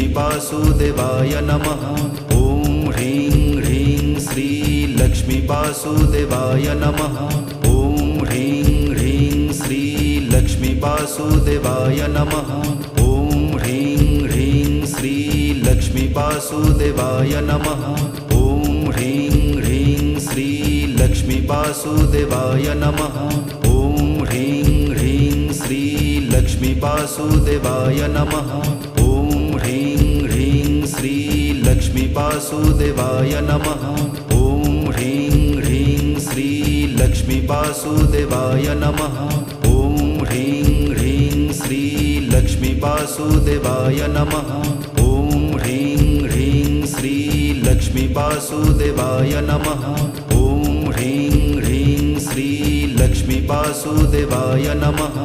लक्ष्मीवासुदेवाय नमः। ॐ ह्रीं ह्रीं श्री लक्ष्मीवासुदेवाय नमः। ॐ ह्रीं ह्रीं श्री लक्ष्मीवासुदेवाय नमः। ॐ ह्रीं ह्रीं श्री लक्ष्मीवासुदेवाय नमः। ॐ ह्रीं ह्रीं श्री लक्ष्मीवासुदेवाय नमः। ॐ ह्रीं ह्रीं श्री लक्ष्मीवासुदेवाय नमः। ॐ ह्रीं ह्रीं श्री लक्ष्मीवासुदेवाय नमः। ॐ ह्रीं ह्रीं श्री लक्ष्मीवासुदेवाय नमः। ॐ ह्रीं ह्रीं श्री लक्ष्मीवासुदेवाय नमः। ॐ ह्रीं ह्रीं श्री लक्ष्मीवासुदेवाय नमः। ॐ ह्रीं ह्रीं श्री लक्ष्मीवासुदेवाय नमः।